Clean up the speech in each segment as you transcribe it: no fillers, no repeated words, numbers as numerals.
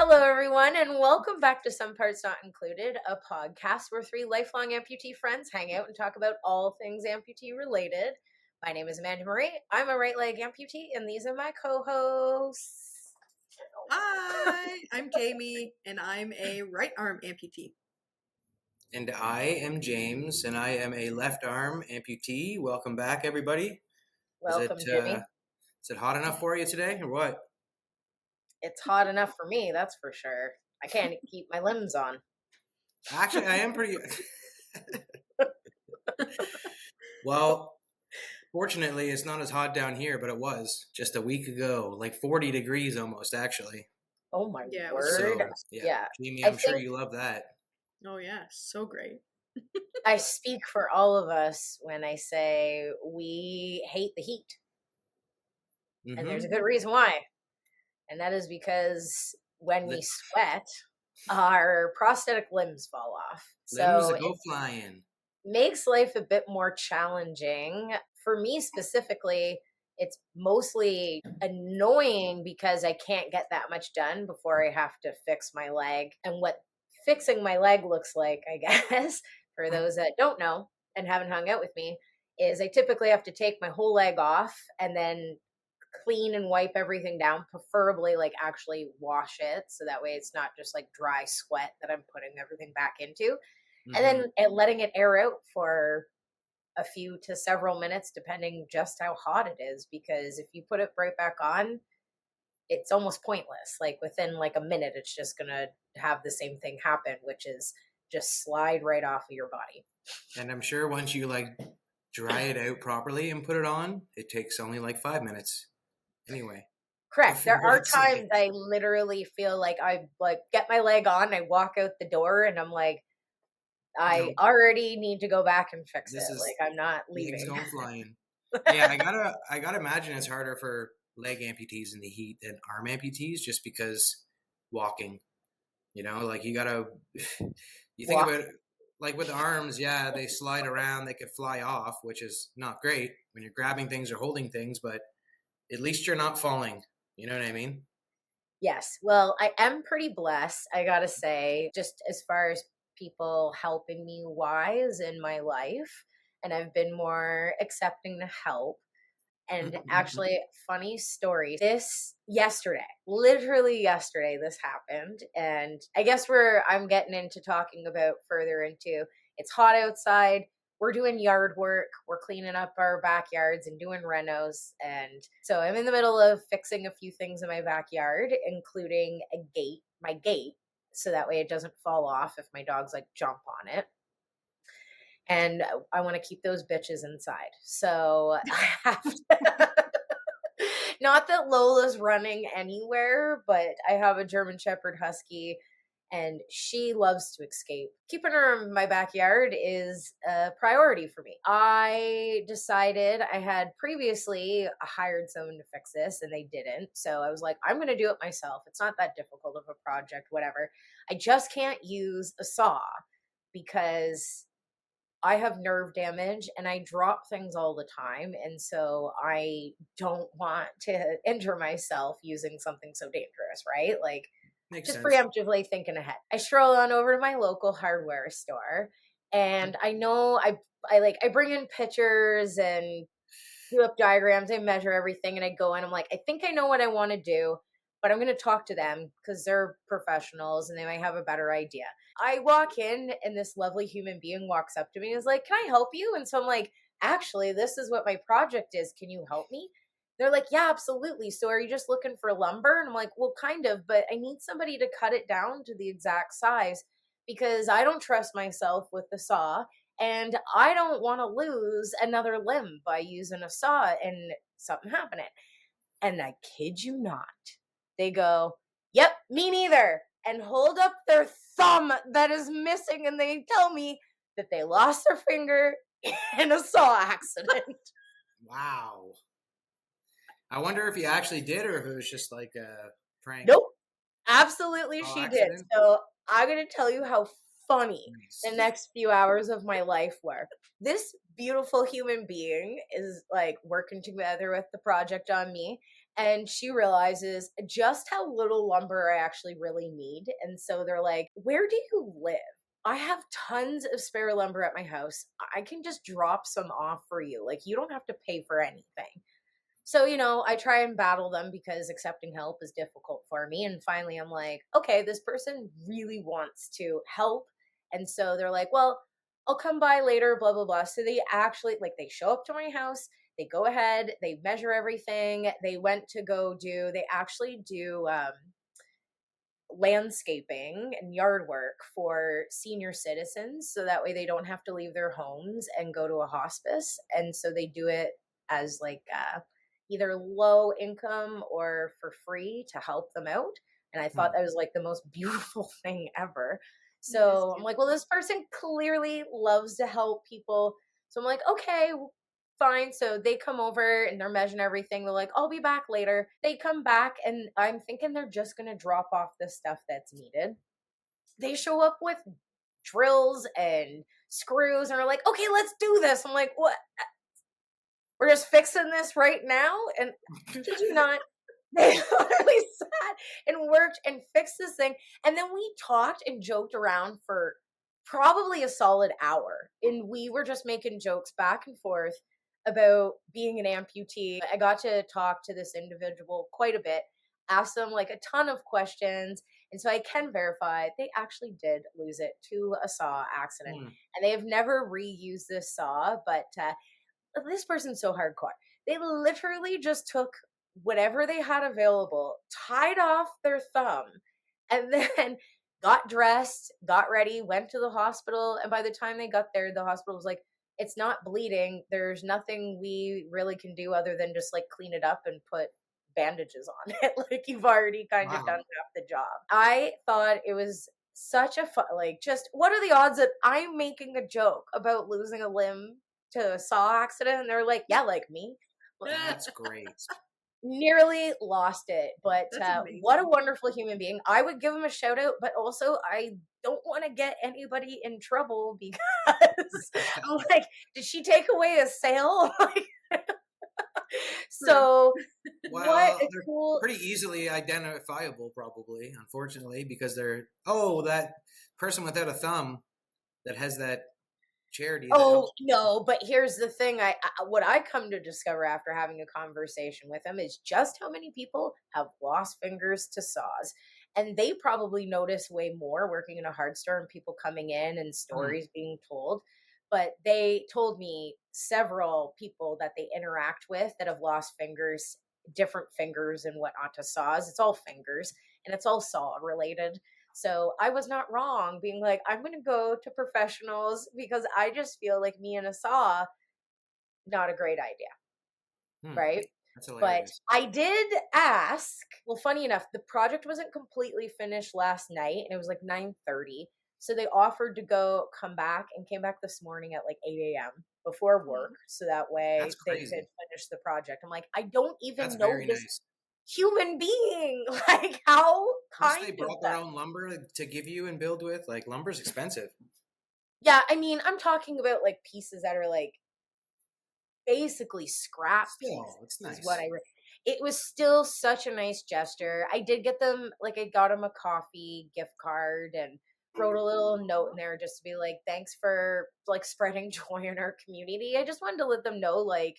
Hello, everyone, and welcome back to Some Parts Not Included, a podcast where three lifelong amputee friends hang out and talk about all things amputee related. My name is Amanda Marie. I'm a right leg amputee, and these are my co-hosts. Hi, I'm Jamie, and I'm a right arm amputee. And I am James, and I am a left arm amputee. Welcome back, everybody. Welcome, Jimmy. Is it hot enough for you today, or what? It's hot enough for me, that's for sure. I can't keep my limbs on. Actually, I am pretty... Well, fortunately, it's not as hot down here, but it was just a week ago, like 40 degrees almost, actually. Oh, my word. So, yeah. Jamie, I'm sure you love that. Oh, yeah. So great. I speak for all of us when I say we hate the heat. Mm-hmm. And there's a good reason why. And that is because when we sweat, our prosthetic limbs fall off. Limbs go flying. Makes life a bit more challenging. For me specifically, it's mostly annoying because I can't get that much done before I have to fix my leg. And what fixing my leg looks like, I guess, for those that don't know and haven't hung out with me, is I typically have to take my whole leg off and then clean and wipe everything down, preferably like actually wash it, so that way it's not just like dry sweat that I'm putting everything back into. Mm-hmm. And then letting it air out for a few to several minutes, depending just how hot it is, because if you put it right back on, it's almost pointless. Like within like a minute, it's just gonna have the same thing happen, which is just slide right off of your body. And I'm sure once you like dry it out properly and put it on, it takes only like 5 minutes. Anyway. Correct. There are times I literally feel like I like get my leg on, I walk out the door, and I'm like, I already need to go back and fix it. Like I'm not leaving. Legs going flying. Yeah, I gotta imagine it's harder for leg amputees in the heat than arm amputees, just because walking. You know, like you gotta think about it, like with arms, yeah, they slide around, they could fly off, which is not great when you're grabbing things or holding things, but at least you're not falling. You know what I mean? Yes. Well, I am pretty blessed, I gotta say, just as far as people helping me wise in my life. And I've been more accepting to help. And actually, funny story. Literally yesterday, this happened. And I guess I'm getting into talking about further into, it's hot outside. We're doing yard work. We're cleaning up our backyards and doing renos. And so I'm in the middle of fixing a few things in my backyard, including my gate, so that way it doesn't fall off if my dogs like jump on it. And I want to keep those bitches inside. So I have to, not that Lola's running anywhere, but I have a German Shepherd Husky, and she loves to escape. Keeping her in my backyard is a priority for me. I decided I had previously hired someone to fix this, and they didn't. So I was like, I'm going to do it myself. It's not that difficult of a project, whatever. I just can't use a saw because I have nerve damage and I drop things all the time. And so I don't want to injure myself using something so dangerous, right? Like, makes just sense. Preemptively thinking ahead. I stroll on over to my local hardware store, and I know I bring in pictures and do up diagrams. I measure everything, and I go in. I'm like, I think I know what I want to do, but I'm going to talk to them because they're professionals and they might have a better idea. I walk in, and this lovely human being walks up to me and is like, can I help you? And so I'm like, actually, this is what my project is. Can you help me? They're like, yeah, absolutely. So are you just looking for lumber? And I'm like, well, kind of, but I need somebody to cut it down to the exact size because I don't trust myself with the saw, and I don't want to lose another limb by using a saw and something happening. And I kid you not, they go, yep, me neither, and hold up their thumb that is missing, and they tell me that they lost their finger in a saw accident. Wow. I wonder if you actually did or if it was just like a prank. Nope. Absolutely she did. So I'm going to tell you how funny the next few hours of my life were. This beautiful human being is like working together with the project on me. And she realizes just how little lumber I actually really need. And so they're like, "Where do you live? I have tons of spare lumber at my house. I can just drop some off for you. Like, you don't have to pay for anything." So, I try and battle them because accepting help is difficult for me. And finally, I'm like, okay, this person really wants to help. And so they're like, well, I'll come by later, blah, blah, blah. So they actually, like, they show up to my house, they go ahead, they measure everything. They actually do landscaping and yard work for senior citizens. So that way they don't have to leave their homes and go to a hospice. And so they do it as like, either low income or for free to help them out. And I thought that was like the most beautiful thing ever. So I'm like, well, this person clearly loves to help people. So I'm like, okay, fine. So they come over and they're measuring everything. They're like, I'll be back later. They come back and I'm thinking they're just going to drop off the stuff that's needed. They show up with drills and screws and are like, okay, let's do this. I'm like, what? We're just fixing this right now? And did you not? They literally sat and worked and fixed this thing. And then we talked and joked around for probably a solid hour. And we were just making jokes back and forth about being an amputee. I got to talk to this individual quite a bit, ask them like a ton of questions. And so I can verify they actually did lose it to a saw accident. And they have never reused this saw, but this person's so hardcore. They literally just took whatever they had available, tied off their thumb, and then got dressed, got ready, went to the hospital. And by the time they got there, the hospital was like, it's not bleeding. There's nothing we really can do other than just like clean it up and put bandages on it. Like, you've already kind of done half the job. I thought it was such a fun, like, just what are the odds that I'm making a joke about losing a limb to a saw accident? And they're like, yeah, like me. That's great. Nearly lost it, but what a wonderful human being. I would give him a shout out, but also I don't want to get anybody in trouble because I'm like, did she take away a sale? So well, what a they're cool, pretty easily identifiable, probably, unfortunately, because they're that person without a thumb that has that charity. Oh no, but here's the thing. What I come to discover after having a conversation with him is just how many people have lost fingers to saws. And they probably notice way more working in a hard store and people coming in and stories being told. But they told me several people that they interact with that have lost fingers, different fingers and whatnot to saws. It's all fingers and it's all saw related. So I was not wrong being like, I'm going to go to professionals because I just feel like me and a saw, not a great idea. Right. That's But hilarious. I did ask, well, funny enough, the project wasn't completely finished last night and it was like 9:30. So they offered to come back and came back this morning at like 8 a.m. before work. So that way That's they crazy. could finish the project. I'm like, I don't even That's know very this nice. human being. Like, how Plus, kind they of brought them. their own lumber to give you and build with. Like, lumber's expensive. Yeah, I mean, I'm talking about like pieces that are like basically scrap Still, pieces it's is nice. what it was still such a nice gesture. I did get them, like, I got them a coffee gift card and wrote a little note in there just to be like, thanks for like spreading joy in our community. I just wanted to let them know, like,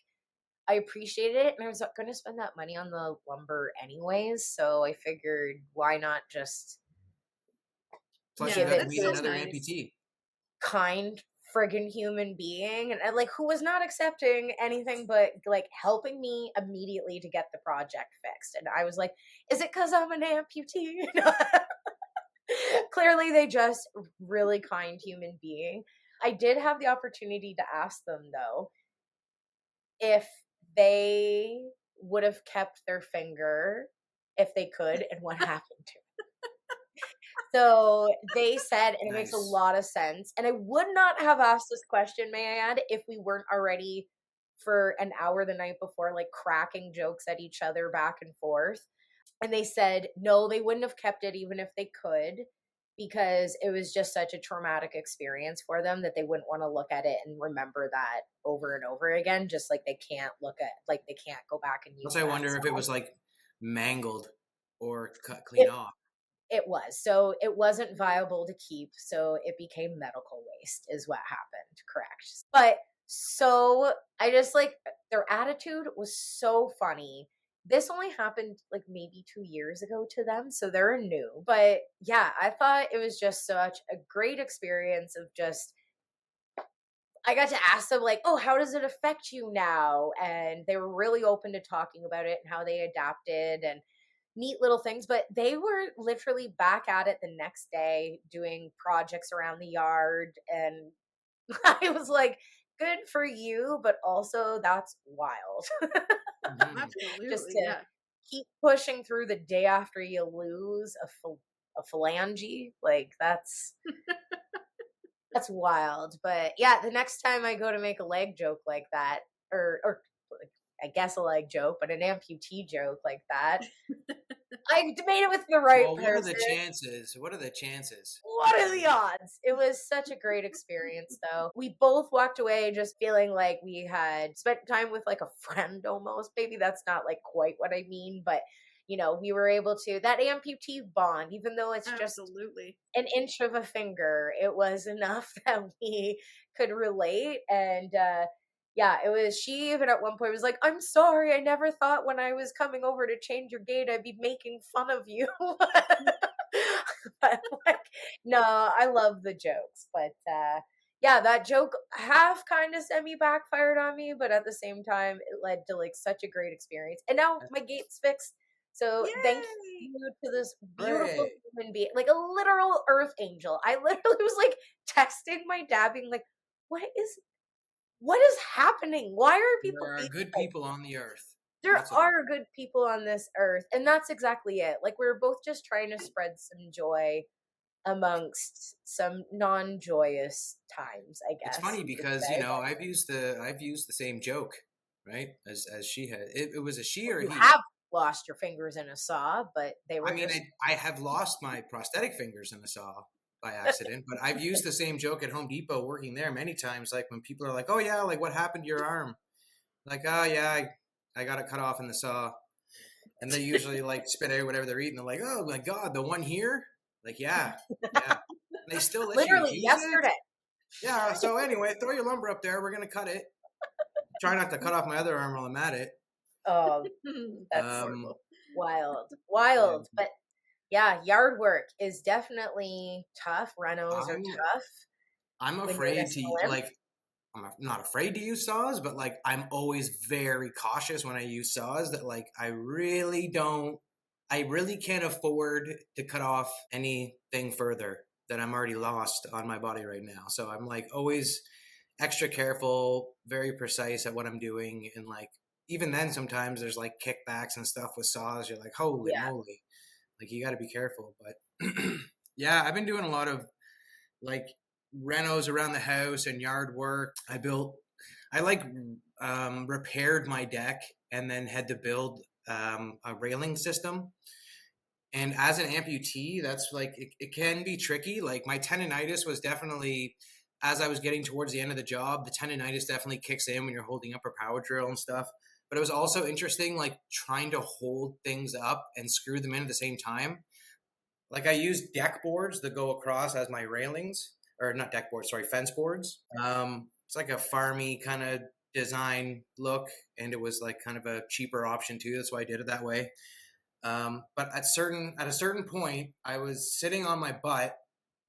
I appreciated it and I was going to spend that money on the lumber anyways. So I figured, why not just Plus, give you got it to meet to another nice. amputee. kind friggin' human being, and like, who was not accepting anything but like helping me immediately to get the project fixed. And I was like, is it because I'm an amputee? Clearly they just really kind human being. I did have the opportunity to ask them though if they would have kept their finger if they could and what happened to it. So they said, and it makes a Nice. lot of sense. And I would not have asked this question, may I add, if we weren't already for an hour the night before, like cracking jokes at each other back and forth. And they said, no, they wouldn't have kept it even if they could, because it was just such a traumatic experience for them that they wouldn't want to look at it and remember that over and over again. Just like they can't go back and use Plus, I that wonder if it song. was like mangled or cut clean off. It was. So it wasn't viable to keep. So it became medical waste, is what happened. Correct. But so I just like their attitude was so funny. This only happened like maybe 2 years ago to them. So they're new. But yeah, I thought it was just such a great experience of just, I got to ask them, like, oh, how does it affect you now? And they were really open to talking about it and how they adapted and neat little things. But they were literally back at it the next day doing projects around the yard. And I was like, good for you, but also that's wild. Mhm. Just Absolutely, to yeah. keep pushing through the day after you lose a phalange. Like, that's wild. But yeah, the next time I go to make a leg joke like that, or like, I guess a leg joke, but an amputee joke like that, I made it with the right Well, what are the person. chances? What are the chances? What are the odds? It was such a great experience, though. We both walked away just feeling like we had spent time with like a friend almost. Maybe that's not like quite what I mean, but we were able to, that amputee bond, even though it's just Absolutely. an inch of a finger, it was enough that we could relate. And yeah, it was, she even at one point was like, I'm sorry, I never thought when I was coming over to change your gate I'd be making fun of you. But like, no, I love the jokes. But yeah, that joke half kind of semi backfired on me, but at the same time it led to like such a great experience. And now my gate's fixed. So thank Yay! you to this beautiful Hooray. human being, like a literal earth angel. I literally was like texting my dad, being like, what is happening? Why are people There are being good like, people on the earth. there That's all. are good people on this earth? And that's exactly it. Like, we're both just trying to spread some joy amongst some non-joyous times, I It's guess funny you could because say. But I've used the same joke, right? As she had. It was a she or a you he. have lost your fingers in a saw, but they I were mean, just I have lost my prosthetic fingers in a saw by accident, but I've used the same joke at Home Depot working there many times. Like when people are like, "Oh yeah, like what happened to your arm?" Like, "Oh yeah, I got it cut off in the saw," and they usually like spit out whatever they're eating. They're like, "Oh my god, the one here?" Like, yeah, yeah. And they still let you literally use it. yesterday. Yeah. So anyway, throw your lumber up there. We're gonna cut it. Try not to cut off my other arm while I'm at it. Oh, That's that's Um, horrible. wild, yeah. wild. But yeah, yard work is definitely tough. Renos are I'm tough I'm when you're afraid missing to a limb. like. Not afraid to use saws, but like I'm always very cautious when I use saws. That like I really can't afford to cut off anything further that I'm already lost on my body right now. So I'm like always extra careful, very precise at what I'm doing, and like even then sometimes there's like kickbacks and stuff with saws. You're like, holy Yeah, moly, like you got to be careful. But yeah, I've been doing a lot of like renos around the house and yard work. I like repaired my deck and then had to build a railing system. And as an amputee, that's like it can be tricky. Like my tendonitis was definitely, as I was getting towards the end of the job, the tendonitis definitely kicks in when you're holding up a power drill and stuff. But it was also interesting, like trying to hold things up and screw them in at the same time. Like I use deck boards that go across as my railings, or not deck boards, sorry, fence boards. It's like a farmy kind of design look, and it was like kind of a cheaper option too. That's why I did it that way. But at a certain point, I was sitting on my butt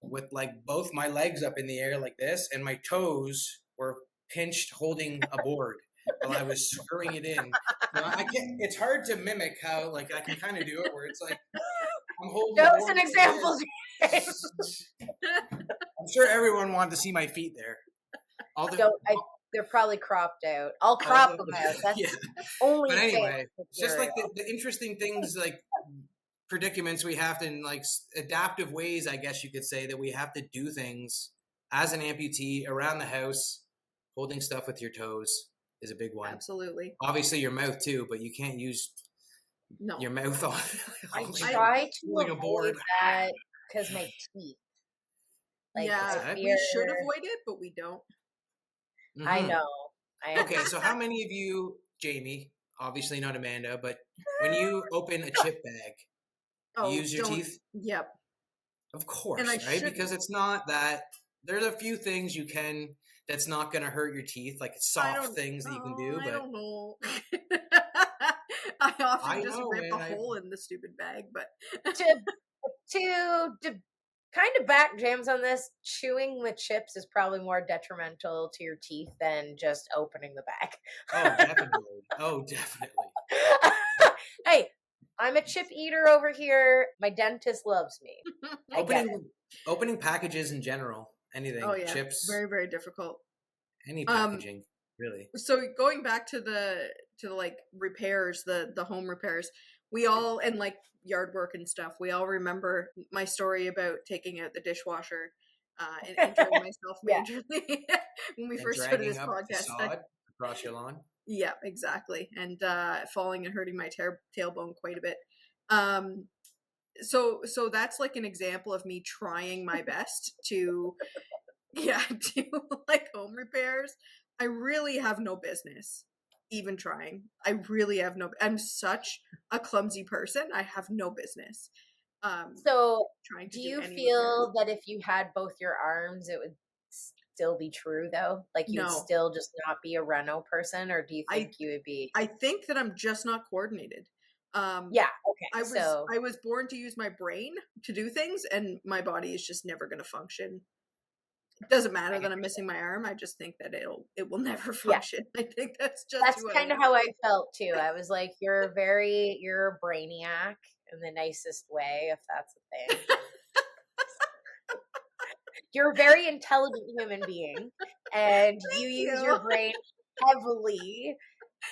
with like both my legs up in the air like this, and my toes were pinched holding a board while I was screwing it in. So I can't. It's hard to mimic how like I can kind of do it where it's like I'm holding the jokes board and like examples. this. I'm sure everyone wanted to see my feet there. All the, Don't I? They're probably cropped out. I'll all crop the them out. That's yeah. only But fair anyway, it's just like material. the interesting things, like predicaments we have to, in like adaptive ways, I guess you could say, that we have to do things as an amputee around the house. Holding stuff with your toes is a big one. Absolutely. Obviously, your mouth too, but you can't use No. your mouth on I holding try to holding a avoid board. that because my teeth. Like, I Yeah, What? fear. we should avoid it, but we don't. I Mm-hmm. know. I Okay, so how understand. many of you, Jamie, obviously not Amanda, but when you open a chip bag, you use your teeth? Yep. Of And course, I right? shouldn't. Because it's not that. There's a few things you can that's not going to hurt your teeth, like I soft don't. things that you can do. I But don't know. I often I just know, rip a man. hole in the stupid bag, but to to kind of back James on this, chewing the chips is probably more detrimental to your teeth than just opening the bag. Oh, definitely. Oh, definitely. Hey, I'm a chip eater over here. My dentist loves me. I get it. Opening packages in general, anything, oh yeah, chips, very very difficult. any Um, packaging, really. so going back to the like repairs, the home repairs, we all, and like yard work and stuff, we all remember my story about taking out the dishwasher and injuring myself Yeah. majorly when we And first started dragging this up the podcast. sod across your lawn. Yeah, exactly. And falling and hurting my tailbone quite a bit. Um, so that's like an example of me trying my best to do like home repairs. I really have no business even trying. I really have no, I'm such a clumsy person. I have no business So, trying to do do you any repairs. feel that if you had both your arms, it would still be true though? Like you would No. still just not be a Reno person, or do you I think you would be? I think that I'm just not coordinated. Yeah. Okay. I So was born to use my brain to do things, and my body is just never going to function. It doesn't matter I that I'm missing my arm. I just think that it will never yeah, function. I think that's just that's who I kind of am. how I felt too. I was like, you're a brainiac in the nicest way, if that's a thing. You're a very intelligent human being, and you Thank use you. your brain heavily,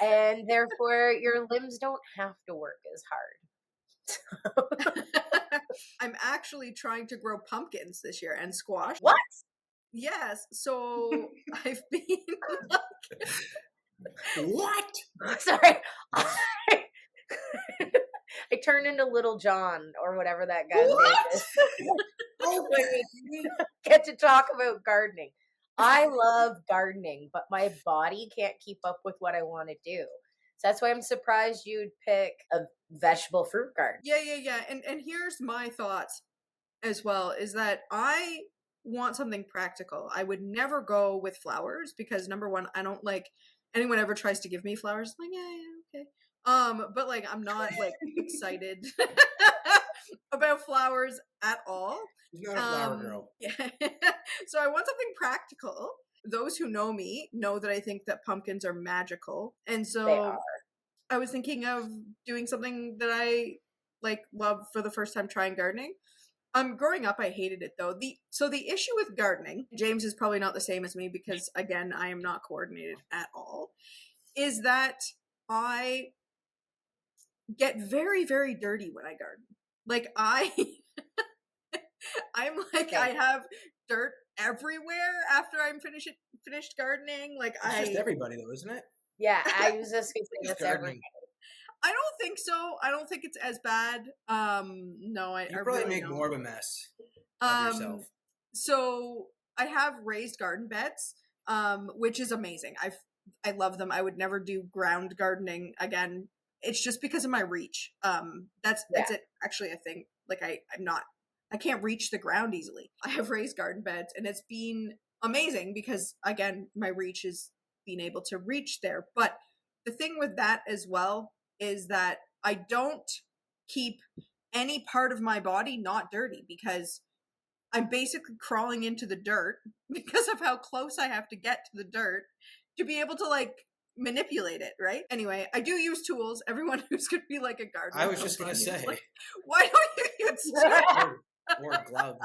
and therefore your limbs don't have to work as hard. I'm actually trying to grow pumpkins this year and squash. What? Yes. So I've been What? Sorry. I turned into Little John or whatever that guy's name is. When we get to talk about gardening. I love gardening, but my body can't keep up with what I want to do. So that's why I'm surprised you'd pick a vegetable fruit garden. yeah. And here's my thoughts as well, is that I want something practical. I would never go with flowers because number one, I don't like anyone ever tries to give me flowers. I'm like, yeah, okay. But like I'm not like excited about flowers at all. You're not a flower girl. Yeah. So I want something practical. Those who know me know that I think that pumpkins are magical. And They so are. I was thinking of doing something that I like love for the first time, trying gardening. Growing up, I hated it though. The issue with gardening, James is probably not the same as me because again, I am not coordinated at all, is that I get very, very dirty when I garden. Like I'm like, Okay. I have dirt everywhere after I'm finished gardening. Like It's just everybody, though, isn't it? Yeah, I was just gonna say It's that's gardening. every. I don't think so. I don't think it's as bad. No, I You probably really make don't. more of a mess of yourself. So I have raised garden beds, which is amazing. I love them. I would never do ground gardening again. It's just because of my reach. That's it. Actually, I think like I can't reach the ground easily. I have raised garden beds, and it's been amazing because again, my reach is being able to reach there. But the thing with that as well is that I don't keep any part of my body not dirty because I'm basically crawling into the dirt because of how close I have to get to the dirt to be able to like manipulate it, right? Anyway, I do use tools. Everyone who's going to be like a gardener. I was just going to say. Like, why don't you use tools? or gloves.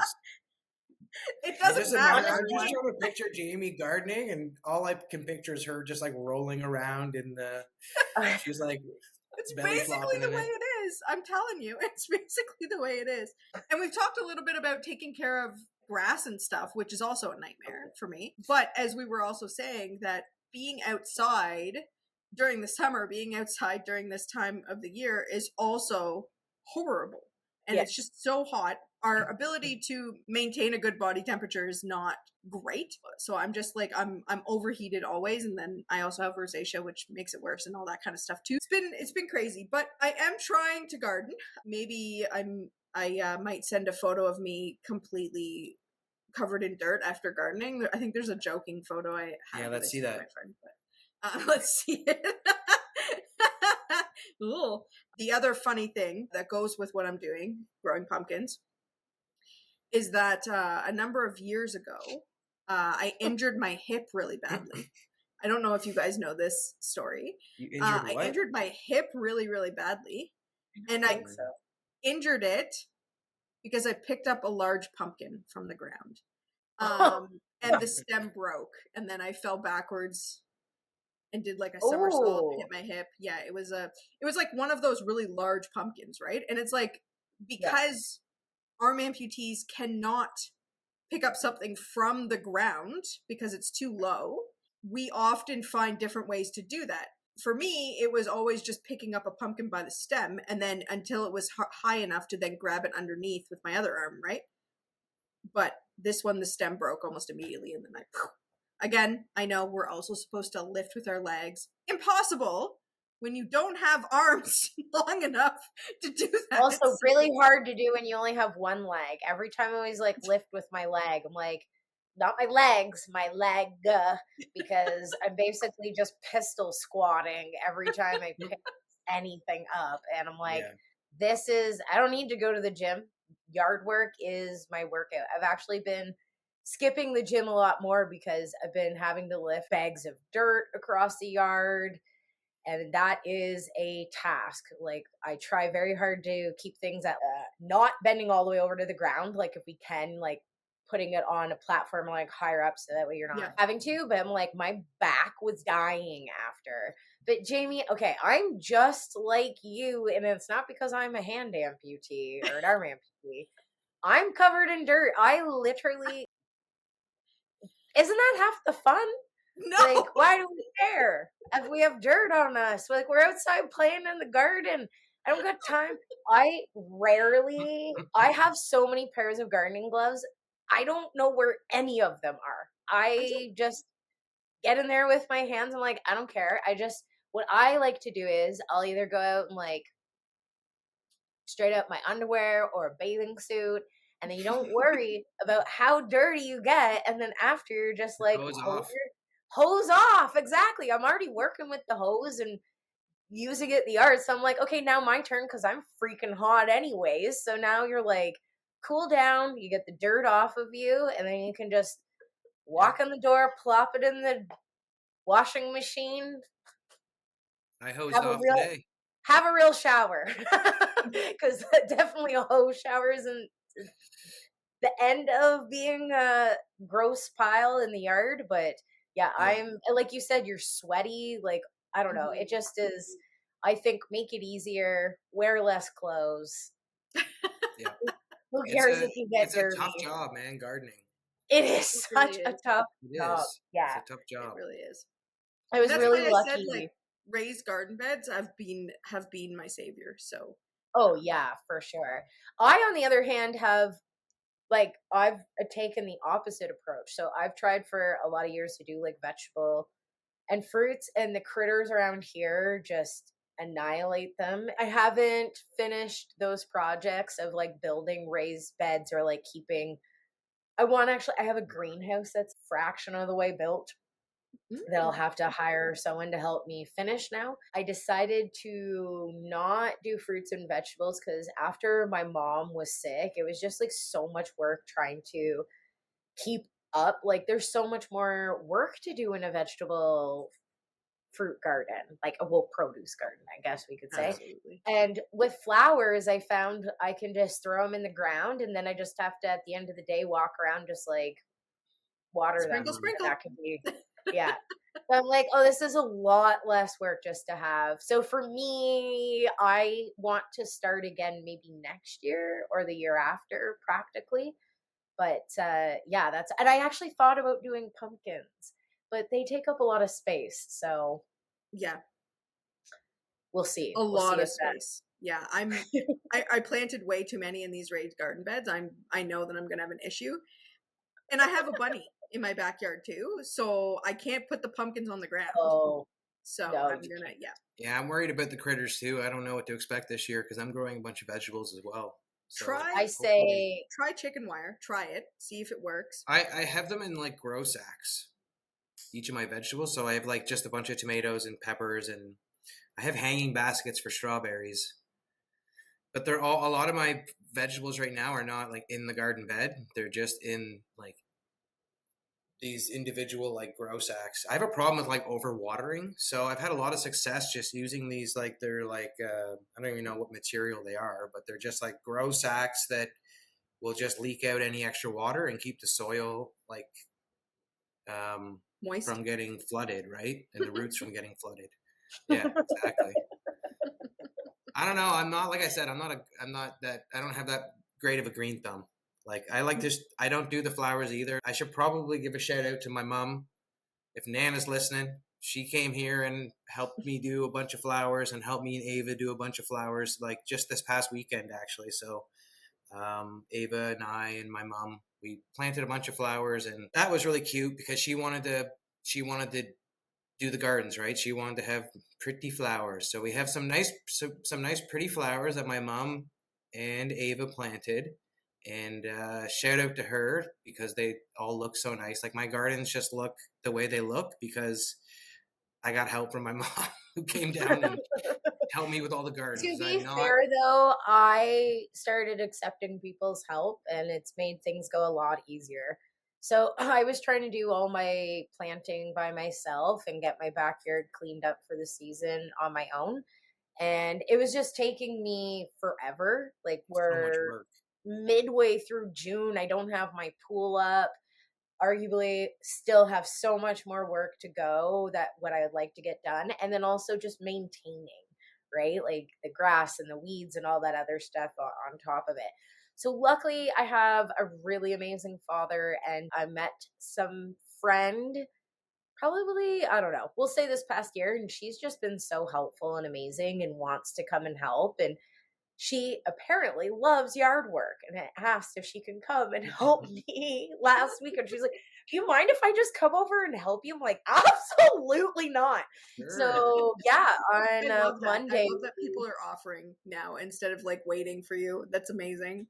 It doesn't matter. I'm just trying to picture Jamie gardening, and all I can picture is her just like rolling around in the. She's like. It's basically the way it is. I'm telling you, it's basically the way it is. And we've talked a little bit about taking care of grass and stuff, which is also a nightmare for me. But as we were also saying, that being outside during the summer, being outside during this time of the year is also horrible. and it's just so hot. Our ability to maintain a good body temperature is not great. So I'm just like, I'm overheated always. And then I also have rosacea, which makes it worse and all that kind of stuff too. It's been crazy, but I am trying to garden. Maybe I might send a photo of me completely covered in dirt after gardening. I think there's a joking photo I have. Yeah, let's see that. Let's see it. Ooh. The other funny thing that goes with what I'm doing, growing pumpkins, is that a number of years ago, I injured my hip really badly. I don't know if you guys know this story. You injured what? I injured my hip really, really badly. And I injured it because I picked up a large pumpkin from the ground. And the stem broke. And then I fell backwards and did like a somersault, hit my hip. Yeah, it was like one of those really large pumpkins, right? And it's like, because arm amputees cannot pick up something from the ground because it's too low, we often find different ways to do that. For me, it was always just picking up a pumpkin by the stem, and then until it was high enough to then grab it underneath with my other arm, right? But this one, the stem broke almost immediately, and then again, I know we're also supposed to lift with our legs. Impossible when you don't have arms long enough to do that. Also, really hard to do when you only have one leg. Every time I always like lift with my leg, I'm like, not my legs, my leg, because I'm basically just pistol squatting every time I pick anything up. And I'm like, I don't need to go to the gym. Yard work is my workout. I've actually been skipping the gym a lot more because I've been having to lift bags of dirt across the yard. And that is a task. Like, I try very hard to keep things at not bending all the way over to the ground. Like, if we can, like, putting it on a platform like higher up so that way you're not having to. But I'm like, my back was dying after. But Jamie, okay, I'm just like you, and it's not because I'm a hand amputee or an arm amputee. I'm covered in dirt. I literally, isn't that half the fun? No. Like, why do we care if we have dirt on us? Like, we're outside playing in the garden. I don't got time. I have so many pairs of gardening gloves. I don't know where any of them are. I just get in there with my hands. I'm like, I don't care. What I like to do is I'll either go out and like straight up my underwear or a bathing suit. And then you don't worry about how dirty you get. And then after you're just like, hose off. Exactly. I'm already working with the hose and using it in the yard. So I'm like, okay, now my turn because I'm freaking hot anyways. So now you're like, cool down. You get the dirt off of you. And then you can just walk in the door, plop it in the washing machine. I hosed off today. Have a real shower. Because definitely a hose shower isn't the end of being a gross pile in the yard. But I'm, like you said, you're sweaty. Like, I don't know. It just is, I think, make it easier. Wear less clothes. Who cares if you get dirty? It's a tough job, man, gardening. It is such a tough job. Yeah. It's a tough job. It really is. I was really lucky. I said, like, raised garden beds have been my savior. So. Oh yeah, for sure. I, on the other hand, have I've taken the opposite approach. So I've tried for a lot of years to do like vegetable and fruits, and the critters around here just annihilate them. I haven't finished those projects of like building raised beds or like keeping. I have a greenhouse that's a fraction of the way built. That I'll have to hire someone to help me finish now. I decided to not do fruits and vegetables because after my mom was sick, it was just like so much work trying to keep up. Like, there's so much more work to do in a vegetable fruit garden, like a produce garden, I guess we could say. Absolutely. And with flowers, I found I can just throw them in the ground, and then I just have to, at the end of the day, walk around just like water them. Sprinkle. That could be. Yeah. So I'm like, oh, this is a lot less work just to have. So for me, I want to start again maybe next year or the year after, practically. But and I actually thought about doing pumpkins, but they take up a lot of space. So yeah, we'll see. A lot of space. Yeah, I planted way too many in these raised garden beds. I know that I'm gonna have an issue. And I have a bunny in my backyard too, so I can't put the pumpkins on the ground. Oh, So no, I'm you gonna, can't. yeah. Yeah, I'm worried about the critters too. I don't know what to expect this year because I'm growing a bunch of vegetables as well. So Try I hopefully, say, try chicken wire. Try it. See if it works. I have them in like grow sacks, each of my vegetables. So I have like just a bunch of tomatoes and peppers, and I have hanging baskets for strawberries. But they're all a lot of my vegetables right now are not like in the garden bed. They're just in like these individual like grow sacks. I have a problem with like over watering, so I've had a lot of success just using these like they're like I don't even know what material they are, but they're just like grow sacks that will just leak out any extra water and keep the soil like um, Moist. from getting flooded, right? And the roots from getting flooded. Yeah, exactly. I don't know. I'm not like I said. I'm not that. I don't have that great of a green thumb. Like I like this. I don't do the flowers either. I should probably give a shout out to my mom. If Nana's listening, she came here and helped me do a bunch of flowers and helped me and Ava do a bunch of flowers. Like just this past weekend, actually. So Ava and I and my mom, we planted a bunch of flowers, and that was really cute because she wanted to. She wanted to do the gardens, right? She wanted to have pretty flowers. So we have some nice pretty flowers that my mom and Ava planted. And shout out to her because they all look so nice. Like my gardens just look the way they look because I got help from my mom who came down and helped me with all the to gardens. be I'm not. fair though, I started accepting people's help and it's made things go a lot easier. So I was trying to do all my planting by myself and get my backyard cleaned up for the season on my own. And it was just taking me forever. Like So much we're work. midway through June. I don't have my pool up. Arguably still have so much more work to go that what I would like to get done. And then also just maintaining, right? Like the grass and the weeds and all that other stuff on top of it. So luckily I have a really amazing father and I met some friend probably, I don't know, we'll say this past year, and she's just been so helpful and amazing and wants to come and help. And she apparently loves yard work and asked if she can come and help me last week. And she's like, do you mind if I just come over and help you? I'm like, absolutely not. Sure. So yeah, I on love that. I Monday, love that people are offering now instead of like waiting for you. That's amazing.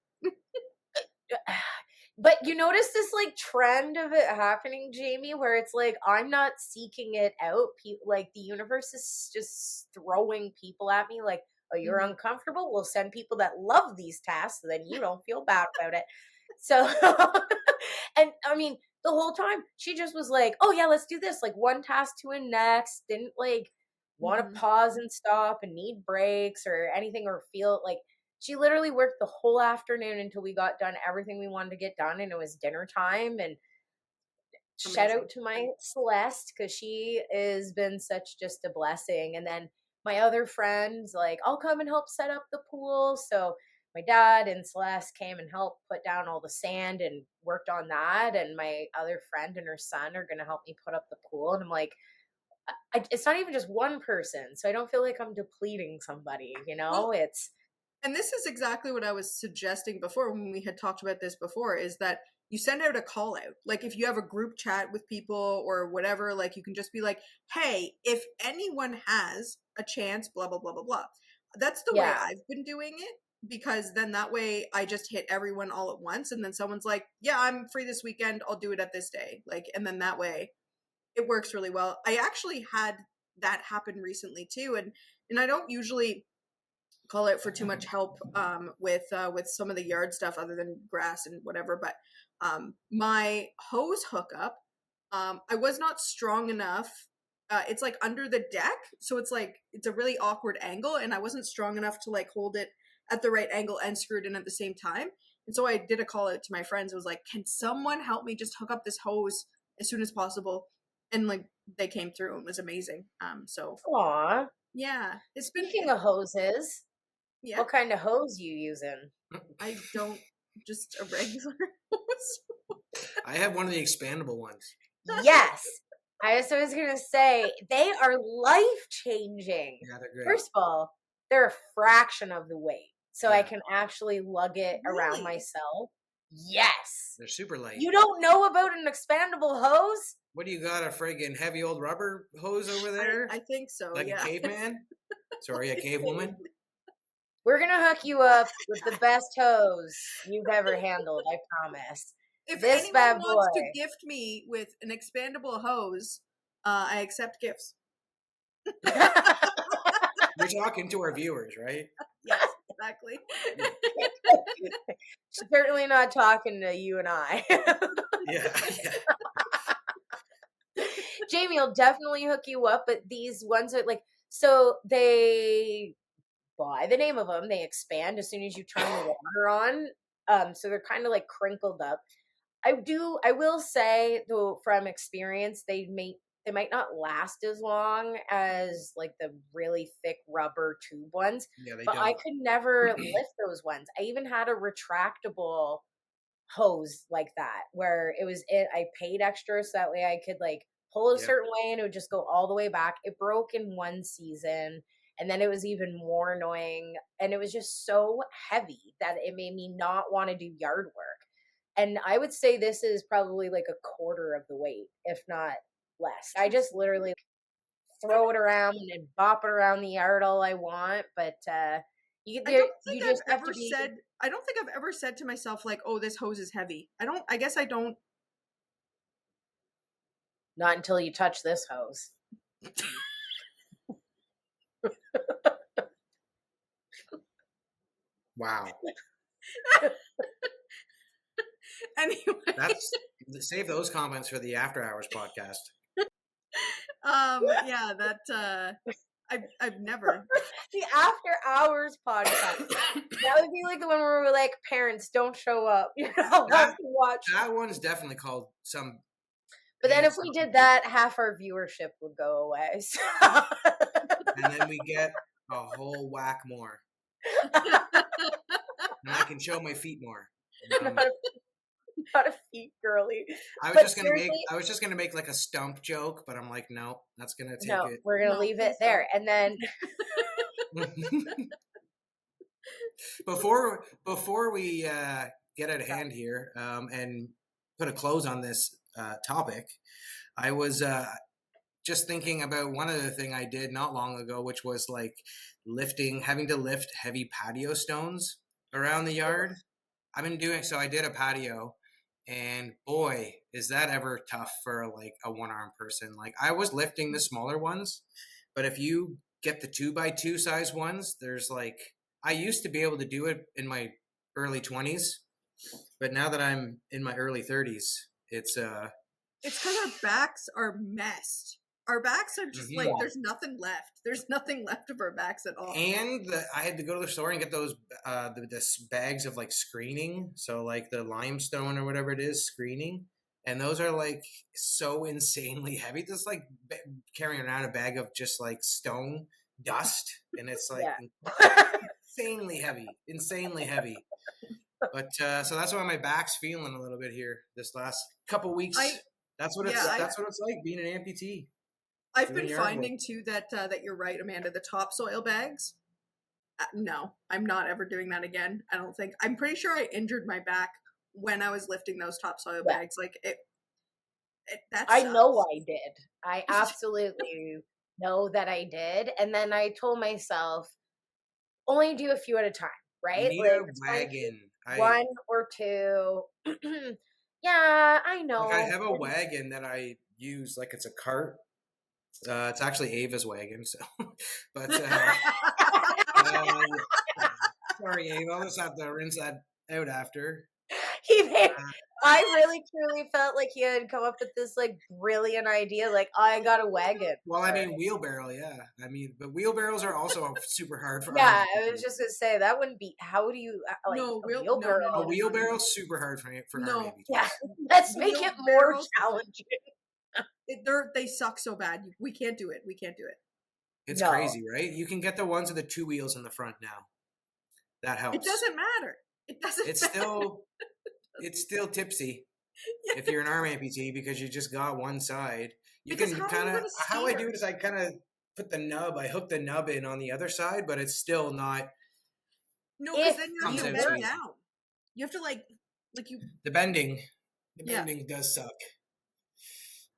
but you notice this like trend of it happening, Jamie, where it's like I'm not seeking it out. Like the universe is just throwing people at me. Like, oh, you're Mhm. uncomfortable. We'll send people that love these tasks, so then you don't feel bad about it. So, and I mean, the whole time she just was like, "Oh yeah, let's do this." Like one task to a next. Didn't like want to Mhm. pause and stop and need breaks or anything or feel like she literally worked the whole afternoon until we got done everything we wanted to get done, and it was dinner time. And shout Amazing. out to my Celeste because she has been such just a blessing. And then my other friends, like, I'll come and help set up the pool. So my dad and Celeste came and helped put down all the sand and worked on that. And my other friend and her son are going to help me put up the pool. And I'm like, it's not even just one person. So I don't feel like I'm depleting somebody, you know? Well, It's, and this is exactly what I was suggesting before when we had talked about this before is that you send out a call out. Like if you have a group chat with people or whatever, like you can just be like, hey, if anyone has a chance, blah, blah, blah, blah, blah. That's the way yeah. I've been doing it because then that way I just hit everyone all at once. And then someone's like, yeah, I'm free this weekend. I'll do it at this day. Like, and then that way it works really well. I actually had that happen recently too. And I don't usually call out for too much help with some of the yard stuff other than grass and whatever. But my hose hookup, I was not strong enough. It's like under the deck, so it's like it's a really awkward angle, and I wasn't strong enough to like hold it at the right angle and screw it in at the same time. And so I did a call out to my friends. I was like, "Can someone help me just hook up this hose as soon as possible?" And like they came through and it was amazing. So Aw. yeah, it's been Speaking of hoses, yeah. what kind of hose you using? I don't just a regular hose. I have one of the expandable ones. Yes. I was going to say, they are life changing. Yeah, they're great. First of all, they're a fraction of the weight. So I Yeah. can actually lug it around Really? myself. Yes. They're super light. You don't know about an expandable hose? What do you got, a friggin' heavy old rubber hose over there? I think so. Like yeah. a caveman? Sorry, a cavewoman? We're going to hook you up with the best hose you've ever handled, I promise. If This anyone bad wants to boy. gift me with an expandable hose, I accept gifts. You're talking to our viewers, right? Yes, exactly. Certainly not talking to you and I. Yeah. Jamie will definitely hook you up, but these ones are like, so they, by the name of them, they expand as soon as you turn the water on. So they're kind of like crinkled up. I will say though, from experience, they might not last as long as like the really thick rubber tube ones. Yeah, they But don't. I could never lift those ones. I even had a retractable hose like that where I paid extra so that way I could like pull a Yeah. certain way and it would just go all the way back. It broke in one season, and then it was even more annoying, and it was just so heavy that it made me not want to do yard work. And I would say this is probably like a quarter of the weight, if not less. I just literally throw it around and bop it around the yard all I want, but you just have to be. I don't think I've ever said to myself like, "Oh, this hose is heavy." I guess I don't. Not until you touch this hose. Wow. Anyway, Save those comments for the After Hours podcast. yeah, that I've never. The After Hours podcast. That would be like the one where we're like, parents, don't show up. You're not allowed to watch. That one's definitely called some. But then if we did that, half our viewership would go away. So. And then we get a whole whack more. And I can show my feet more. Not a feet girly. I was just gonna make like a stump joke, but I'm like, no, that's gonna take it. We're gonna leave it there. And then before we get out of hand here and put a close on this topic, I was just thinking about one other thing I did not long ago, which was like having to lift heavy patio stones around the yard. I've been doing so. I did a patio, and boy, is that ever tough for like a one-arm person. Like I was lifting the smaller ones, but if you get the 2x2 size ones, there's like, I used to be able to do it in my early 20s, but now that I'm in my early 30s, it's because our backs are messed. Our backs are just like, there's nothing left. There's nothing left of our backs at all. And I had to go to the store and get those the bags of like screening. So like the limestone or whatever it is, screening. And those are like so insanely heavy. Just like carrying around a bag of just like stone dust. And it's like insanely heavy. But so that's why my back's feeling a little bit here this last couple weeks. That's what it's like being an amputee. I've been finding too that you're right, Amanda. The topsoil bags. No, I'm not ever doing that again. I don't think. I'm pretty sure I injured my back when I was lifting those topsoil bags. Like it. I know I did. I absolutely know that I did. And then I told myself, only do a few at a time, right? You need a wagon. One or two. Yeah, I know. Like I have a wagon that I use like it's a cart. It's actually Ava's wagon, so. But sorry, Ava. I'll just have to rinse that out after. I really truly felt like he had come up with this like brilliant idea. Like I got a wagon. Well, I mean wheelbarrow, yeah. I mean, but wheelbarrows are also super hard for. Yeah, I was just gonna say that wouldn't be. How do you like a wheelbarrow? A wheelbarrow's super hard for no. Yeah, let's make it more challenging. They suck so bad. We can't do it. It's crazy, right? You can get the ones with the 2 wheels in the front now. That helps. It doesn't matter. It's still tipsy if you're an arm amputee because you just got one side. You can kind of. How I do it is I kind of I hook the nub in on the other side, but it's still not. No, because If then you Comes have to out bend so easy. down. You have to like you. The bending. The Yeah. bending does suck.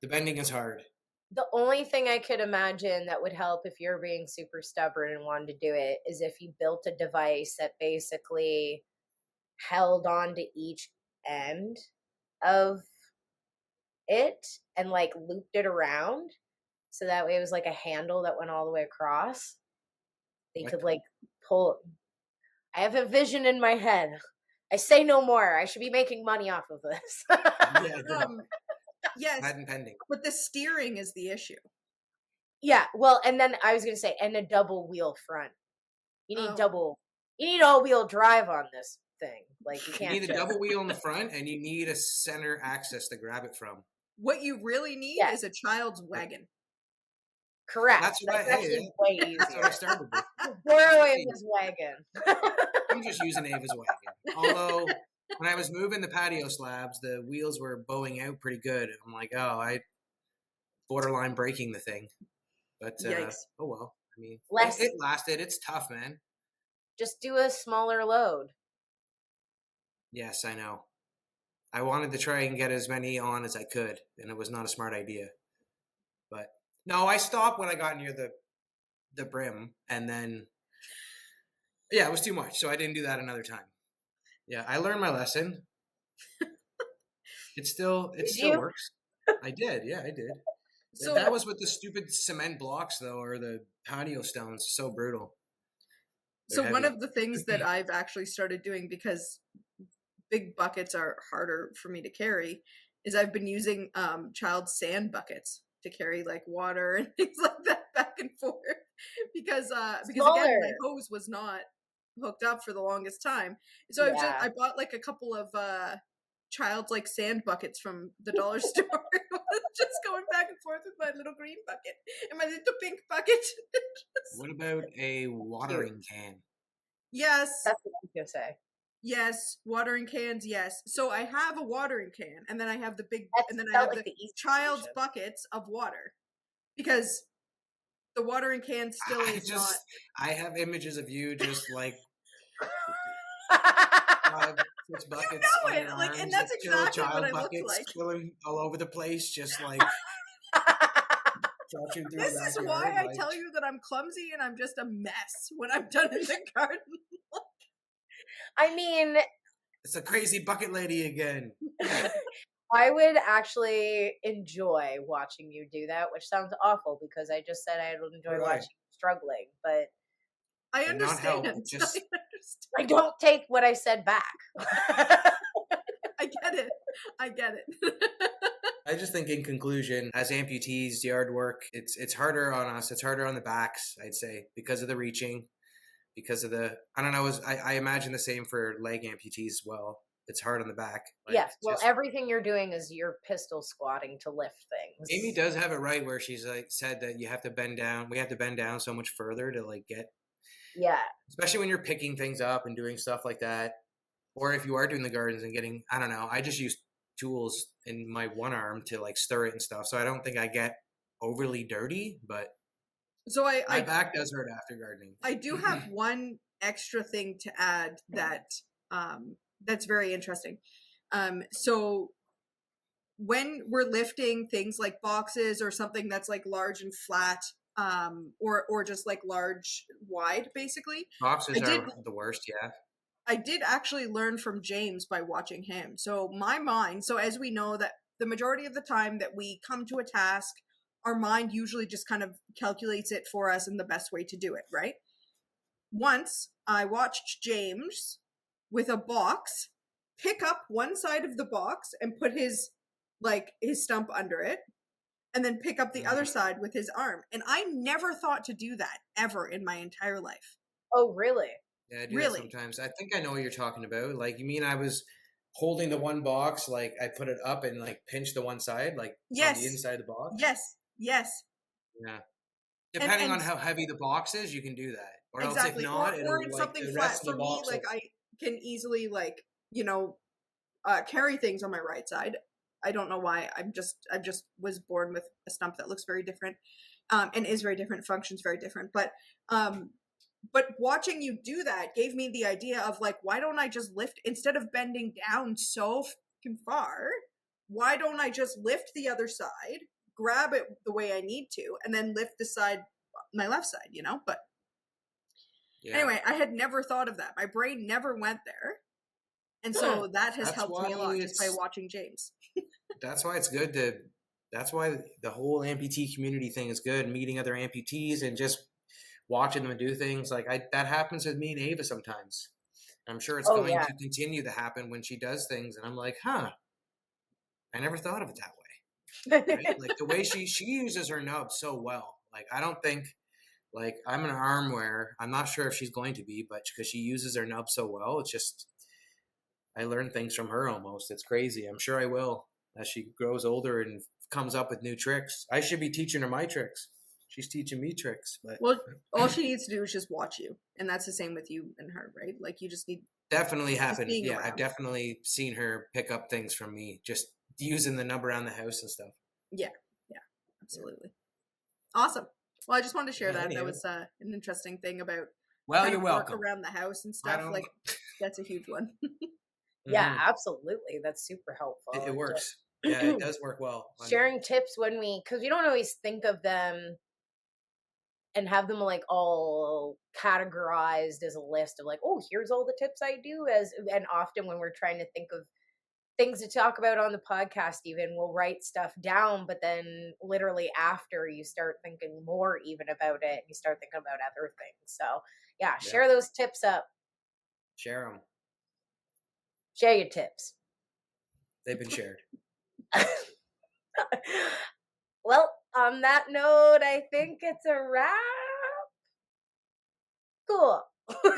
The bending is hard. the only thing I could imagine that would help if you're being super stubborn and wanted to do it is if you built a device that basically held on to each end of it and like looped it around so that way it was like a handle that went all the way across. They What? could like pull. I have a vision in my head. I say no more. I should be making money off of this. Yeah, Yes, patent pending. but the steering is the issue. Yeah, well, and then I was gonna say, and a double wheel front. You need Oh. You need all-wheel drive on this thing. Like you You can't need a just double wheel in the front, and you need a center axis to grab it from. What you really need Yes. is a child's wagon. correct. That's what That's I actually hate. way That's what I easier. started with. Borrowing this wagon. I'm just using Ava's wagon. Although when I was moving the patio slabs, the wheels were bowing out pretty good. I'm like, oh, I borderline breaking the thing. But Yikes. oh well. I mean, Less, it lasted. It's tough, man. just do a smaller load. Yes, I know. I wanted to try and get as many on as I could, and it was not a smart idea. But no, I stopped when I got near the brim, and then yeah, it was too much, so I didn't do that another time. Yeah, I learned my lesson. It still you? works. I did, yeah, I did. So That was with the stupid cement blocks though, or the patio stones. So brutal. They're So one heavy. of the things that I've actually started doing, because big buckets are harder for me to carry, is I've been using child sand buckets to carry like water and things like that back and forth because again my Smaller. hose was not hooked up for the longest time. So Yeah. I bought like a couple of child like sand buckets from the dollar store. Just going back and forth with my little green bucket and my little pink bucket. What about a watering can? Yes. That's what I was gonna say. Yes, watering cans. Yes, so I have a watering can, and then I have the big, That's and then I felt have like the the easy child's solution. buckets of water, because the watering can still is not. I have images of you just like 6 buckets know on it, your like, arms, and that's like, exactly what child I look buckets like. spilling all over the place, just like trudging through This the is backyard. why I like, tell you that I'm clumsy and I'm just a mess when I'm done in the garden. I mean, it's a crazy bucket lady again. I would actually enjoy watching you do that, which sounds awful because I just said I would enjoy Right. watching you struggling, but I And not help, understand. just- I don't take what I said back. I get it. I get it. I just think in conclusion, as amputees, yard work, it's harder on us. It's harder on the backs, I'd say, because of the reaching, because of the, I don't know, I imagine the same for leg amputees as well. It's hard on the back. Like, Yes, well, everything you're doing is you're pistol squatting to lift things. Amy does have it right where she's like said that you have to bend down. We have to bend down so much further to like get, Yeah. especially when you're picking things up and doing stuff like that. Or if you are doing the gardens and getting, I don't know, I just use tools in my one arm to like stir it and stuff. So I don't think I get overly dirty, but So my back does hurt after gardening. I do have one extra thing to add that that's very interesting. So when we're lifting things like boxes or something that's like large and flat, or just like large wide, basically. Boxes are the worst, yeah. I did actually learn from James by watching him. So my mind, so as we know that the majority of the time that we come to a task, our mind usually just kind of calculates it for us in the best way to do it, right? Once I watched James with a box pick up one side of the box and put his stump under it, and then pick up the other side with his arm. And I never thought to do that ever in my entire life. Oh, really? Yeah, I do that sometimes. I think I know what you're talking about. Like, you mean I was holding the one box, like I put it up and like pinch the one side, like on the inside of the box? Yes. Yeah. Depending on how heavy the box is, you can do that. Or exactly. else if not, or it's something flat. For me, like I can easily carry things on my right side. I don't know why. I just was born with a stump that looks very different. and is very different, functions very different. But watching you do that gave me the idea of like, why don't I just lift, instead of bending down so fucking far, why don't I just lift the other side, grab it the way I need to, and then lift the side, my left side, you know? But anyway, I had never thought of that. My brain never went there. And so that has helped me a lot just by watching James. That's why it's good that's why the whole amputee community thing is good, meeting other amputees and just watching them do things. Like that happens with me and Ava sometimes. I'm sure it's going to continue to happen when she does things. And I'm like, I never thought of it that way. Right? Like the way she uses her nub so well. Like I don't think, like I'm an arm wearer. I'm not sure if she's going to be, but because she uses her nub so well, it's just, I learn things from her almost. It's crazy. I'm sure I will as she grows older and comes up with new tricks. I should be teaching her my tricks. She's teaching me tricks. But well, all she needs to do is just watch you. And that's the same with you and her, right? Like you just need... Definitely happened. Yeah, around. I've definitely seen her pick up things from me, just using the nub around the house and stuff. Yeah, absolutely. Awesome. Well, I just wanted to share that. Anyway. That was an interesting thing about you're welcome. Around the house and stuff. Like that's a huge one. Yeah, absolutely. That's super helpful. It works. Yeah, it does work well. Sharing tips because we don't always think of them and have them like all categorized as a list of like, oh, here's all the tips I do and often when we're trying to think of things to talk about on the podcast, even we'll write stuff down, but then literally after you start thinking more even about it, you start thinking about other things. So share those tips up. Share them. Share your tips. They've been shared. Well, on that note, I think it's a wrap. Cool. All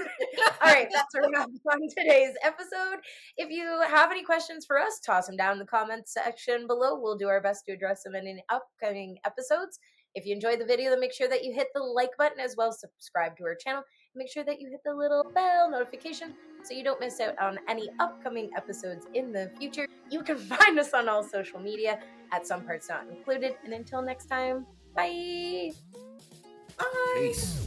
right, that's a wrap on today's episode. If you have any questions for us, toss them down in the comments section below. We'll do our best to address them in upcoming episodes. If you enjoyed the video, then make sure that you hit the like button as well as subscribe to our channel. Make sure that you hit the little bell notification so you don't miss out on any upcoming episodes in the future. You can find us on all social media at Some Parts Not Included. And until next time, bye. Peace.